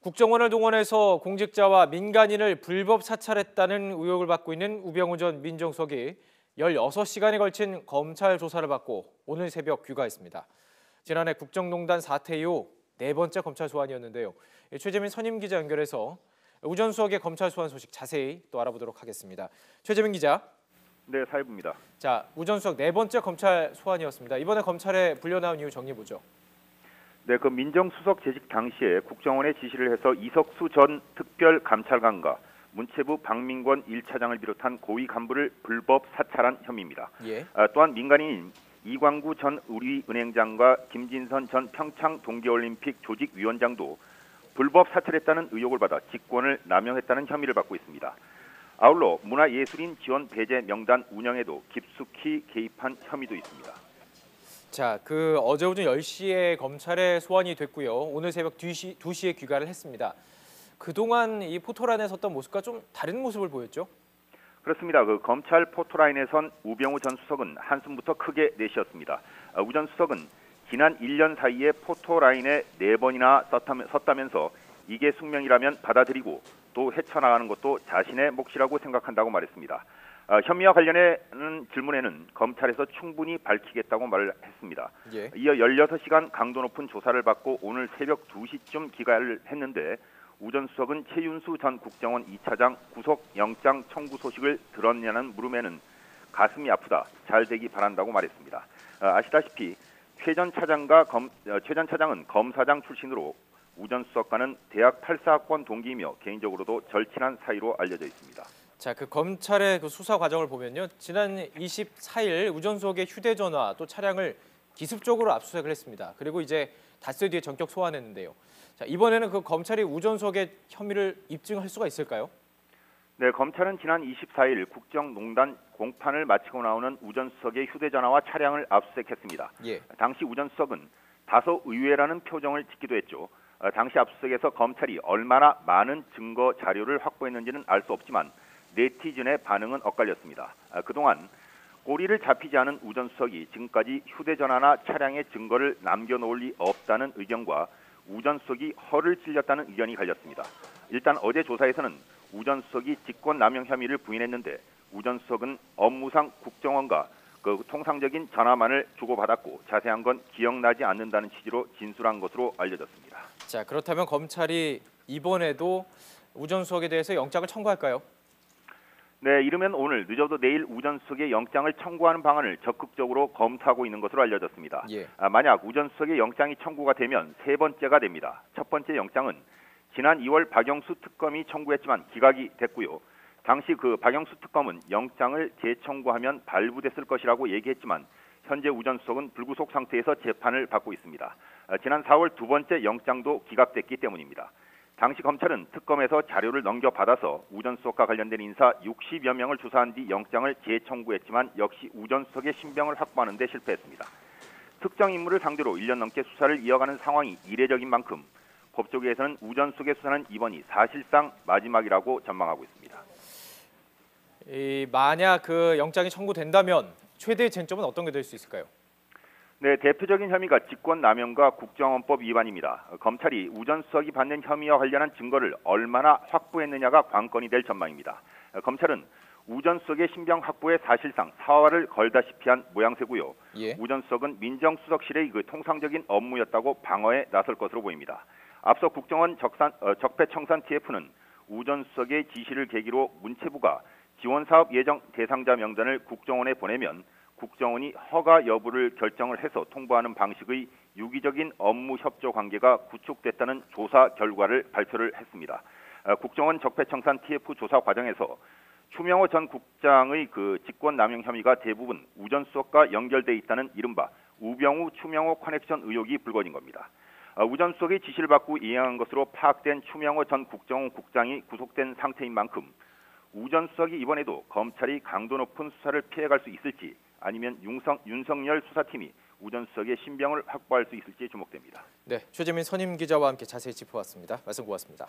국정원을 동원해서 공직자와 민간인을 불법 사찰했다는 의혹을 받고 있는 우병우 전 민정수석이 16시간에 걸친 검찰 조사를 받고 오늘 새벽 귀가했습니다. 지난해 국정농단 사태 이후 네 번째 검찰 소환이었는데요. 최재민 선임 기자 연결해서 우 전 수석의 검찰 소환 소식 자세히 또 알아보도록 하겠습니다. 최재민 기자. 네, 사회부입니다. 자, 우 전 수석 네 번째 검찰 소환이었습니다. 이번에 검찰에 불려나온 이유 정리해보죠. 네, 그 민정수석 재직 당시에 국정원에 지시를 해서 이석수 전 특별감찰관과 문체부 박민권 1차장을 비롯한 고위 간부를 불법 사찰한 혐의입니다. 예. 또한 민간인인 이광구 전 우리은행장과 김진선 전 평창 동계올림픽 조직위원장도 불법 사찰했다는 의혹을 받아 직권을 남용했다는 혐의를 받고 있습니다. 아울러 문화예술인 지원 배제 명단 운영에도 깊숙이 개입한 혐의도 있습니다. 자, 어제 오전 10시에 검찰에 소환이 됐고요. 오늘 새벽 2시에 귀가를 했습니다. 그동안 이 포토라인에 섰던 모습과 좀 다른 모습을 보였죠? 그렇습니다. 검찰 포토라인에 선 우병우 전 수석은 한숨부터 크게 내쉬었습니다. 우 전 수석은 지난 1년 사이에 포토라인에 4번이나 섰다면서 이게 숙명이라면 받아들이고 또 헤쳐나가는 것도 자신의 몫이라고 생각한다고 말했습니다. 혐의와 관련된 질문에는 검찰에서 충분히 밝히겠다고 말을 했습니다. 예. 이어 16시간 강도 높은 조사를 받고 오늘 새벽 2시쯤 귀가를 했는데 우 전 수석은 최윤수 전 국정원 2차장 구속영장 청구 소식을 들었냐는 물음에는 가슴이 아프다, 잘 되기 바란다고 말했습니다. 아시다시피 최 전 차장은 검사장 출신으로 우 전 수석과는 대학 84학번 동기이며 개인적으로도 절친한 사이로 알려져 있습니다. 자, 검찰의 수사 과정을 보면요. 지난 24일 우 전 수석의 휴대전화 또 차량을 기습적으로 압수수색을 했습니다. 그리고 이제 닷새 뒤에 전격 소환했는데요. 자, 이번에는 검찰이 우 전 수석의 혐의를 입증할 수가 있을까요? 네, 검찰은 지난 24일 국정농단 공판을 마치고 나오는 우 전 수석의 휴대전화와 차량을 압수수색했습니다. 예. 당시 우 전 수석은 다소 의외라는 표정을 짓기도 했죠. 당시 압수수색에서 검찰이 얼마나 많은 증거 자료를 확보했는지는 알 수 없지만 네티즌의 반응은 엇갈렸습니다. 그동안 꼬리를 잡히지 않은 우 전 수석이 지금까지 휴대전화나 차량의 증거를 남겨놓을 리 없다는 의견과 우 전 수석이 허를 찔렸다는 의견이 갈렸습니다. 일단 어제 조사에서는 우 전 수석이 직권남용 혐의를 부인했는데 우 전 수석은 업무상 국정원과 통상적인 전화만을 주고받았고 자세한 건 기억나지 않는다는 취지로 진술한 것으로 알려졌습니다. 자, 그렇다면 검찰이 이번에도 우 전 수석에 대해서 영장을 청구할까요? 네, 이르면 오늘 늦어도 내일 우 전 수석의 영장을 청구하는 방안을 적극적으로 검토하고 있는 것으로 알려졌습니다. 예. 만약 우 전 수석의 영장이 청구가 되면 세 번째가 됩니다. 첫 번째 영장은 지난 2월 박영수 특검이 청구했지만 기각이 됐고요. 당시 박영수 특검은 영장을 재청구하면 발부됐을 것이라고 얘기했지만 현재 우 전 수석은 불구속 상태에서 재판을 받고 있습니다. 지난 4월 두 번째 영장도 기각됐기 때문입니다. 당시 검찰은 특검에서 자료를 넘겨받아서 우 전 수석과 관련된 인사 60여 명을 조사한 뒤 영장을 재청구했지만 역시 우 전 수석의 신병을 확보하는 데 실패했습니다. 특정 인물을 상대로 1년 넘게 수사를 이어가는 상황이 이례적인 만큼 법조계에서는 우 전 수석의 수사는 이번이 사실상 마지막이라고 전망하고 있습니다. 만약 영장이 청구된다면 최대의 쟁점은 어떤 게 될 수 있을까요? 네, 대표적인 혐의가 직권남용과 국정원법 위반입니다. 검찰이 우 전 수석이 받는 혐의와 관련한 증거를 얼마나 확보했느냐가 관건이 될 전망입니다. 검찰은 우 전 수석의 신병 확보에 사실상 사활을 걸다시피 한 모양새고요. 예. 우 전 수석은 민정수석실의 통상적인 업무였다고 방어에 나설 것으로 보입니다. 앞서 국정원 적폐청산 TF는 우 전 수석의 지시를 계기로 문체부가 지원사업 예정 대상자 명단을 국정원에 보내면 국정원이 허가 여부를 결정을 해서 통보하는 방식의 유기적인 업무 협조 관계가 구축됐다는 조사 결과를 발표를 했습니다. 국정원 적폐청산 TF 조사 과정에서 추명호 전 국장의 직권남용 혐의가 대부분 우 전 수석과 연결돼 있다는 이른바 우병우 추명호 커넥션 의혹이 불거진 겁니다. 우 전 수석의 지시를 받고 이행한 것으로 파악된 추명호 전 국정원 국장이 구속된 상태인 만큼 우 전 수석이 이번에도 검찰이 강도 높은 수사를 피해갈 수 있을지 아니면 윤석열 수사팀이 우 전 수석의 신병을 확보할 수 있을지 주목됩니다. 네, 최재민 선임 기자와 함께 자세히 짚어봤습니다. 말씀 고맙습니다.